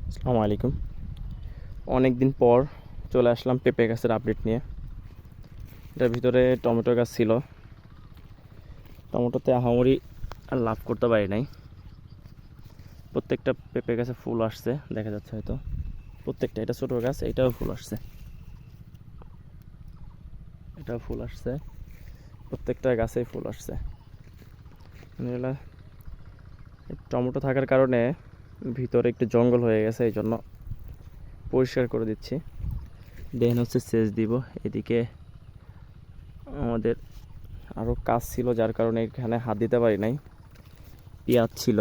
আসসালামু আলাইকুম। অনেক দিন পর চলে আসলাম পেঁপে গাছের আপডেট নিয়ে। এটার ভিতরে টমেটো গাছ ছিল। টমেটোতে আহামরি আর লাভ করতে পারি নাই। প্রত্যেকটা পেঁপে গাছে ফুল আসছে, দেখা যাচ্ছে হয়তো প্রত্যেকটা। এটা ছোটো গাছ, এটাও ফুল আসছে, এটাও ফুল আসছে, প্রত্যেকটা গাছেই ফুল আসছে। মানে টমেটো থাকার কারণে ভিতরে একটু জঙ্গল হয়ে গেছে, এই জন্য পরিষ্কার করে দিচ্ছি। দেন হচ্ছে সেচ দিব। এদিকে আমাদের আরও কাজ ছিল, যার কারণে এখানে হাত দিতে পারি নাই। পেঁয়াজ ছিল,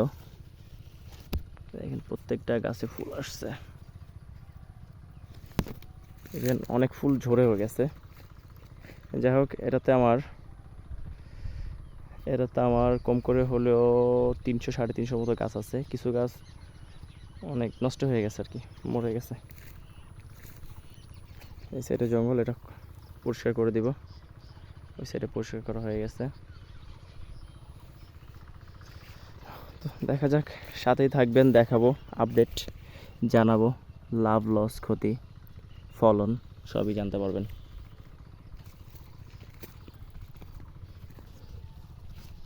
দেখেন প্রত্যেকটা গাছে ফুল আসছে। ইভেন অনেক ফুল ঝরেও গেছে। যাই হোক, এটাতে আমার কম করে হলেও 300-350 মতো গাছ আছে। কিছু গাছ অনেক নষ্ট হয়ে গেছে আর কি, মরে গেছে। এই সাইডে জঙ্গল, এটা পরিষ্কার করে দিব। ওই সাইডে পরিষ্কার করা হয়ে গেছে। তো দেখা যাক, সাথেই থাকবেন, দেখাবো, আপডেট জানাবো। লাভ, লস, ক্ষতি, ফলন সবই জানতে পারবেন।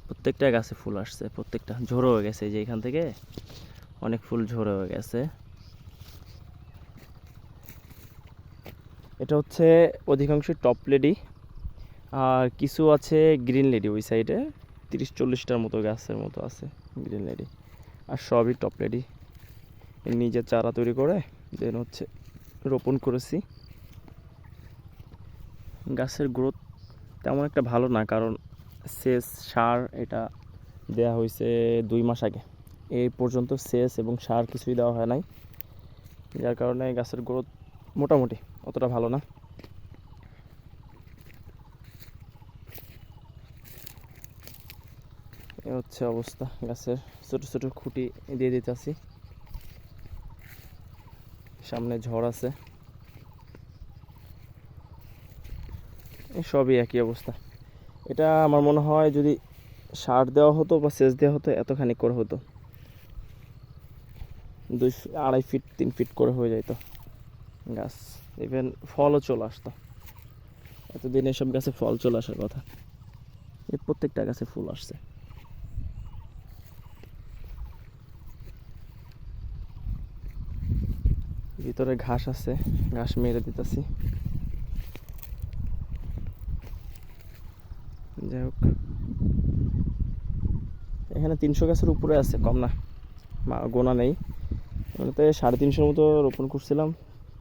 প্রত্যেকটা গাছে ফুল আসছে, প্রত্যেকটা ঝোড়ো হয়ে গেছে। যে এখান থেকে অনেক ফুল ঝোড়ো হয়ে গেছে। এটা হচ্ছে অধিকাংশ টপ লেডি, আর কিছু আছে গ্রিন লেডি। ওই সাইডে 30-40টার মতো গাছের মতো আছে গ্রিন লেডি, আর সবই টপ লেডি। নিজে চারা তৈরি করে দেন হচ্ছে রোপণ করেছি। গাছের গ্রোথ তেমন একটা ভালো না, কারণ সেচ সার এটা দেয়া হয়েছে 2 মাস আগে। এই পর্যন্ত সেচ এবং সার কিছুই দেওয়া হয় নাই, যার কারণে গাছের গ্রোথ মোটামুটি অতটা ভালো না। এ হচ্ছে অবস্থা গাছের। ছোট ছোট খুঁটি দিয়ে দিতেছি, সামনে ঝড় আছে। এই সবই একই অবস্থা। এটা আমার মনে হয় যদি সার দেওয়া হতো বা সেচ দেওয়া হতো এতখানি করে হতো, 2-2.5 ফিট 3 ফিট করে হয়ে যেত গাছ। ইভেন ফলও চলে আসতো। এতদিন এসব গাছে ফল চলে আসার কথা, এই প্রত্যেকটা গাছে ফুল আসছে। ভিতরে ঘাস আছে, ঘাস মেরে দিতেছি। যাই হোক, এখানে 300 গাছের উপরে আছে, কম না, গোনা নেই। এগুলোতে 350 মতো রোপণ করছিলাম।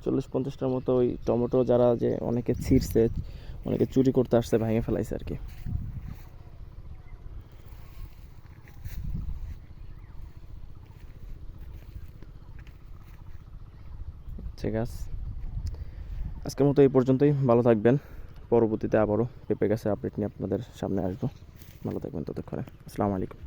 40-50টার মতো ওই টমেটো যারা যে অনেকে ছিঁড়ছে, অনেকে চুরি করতে আসছে, ভেঙে ফেলাইছে আর কি। ঠিক আছে, আজকের মতো এই পর্যন্তই। ভালো থাকবেন। পরবর্তীতে আবারও পেঁপে গাছের আপডেট নিয়ে আপনাদের সামনে আসবো। ভালো থাকবেন ততক্ষণে। আসসালামু আলাইকুম।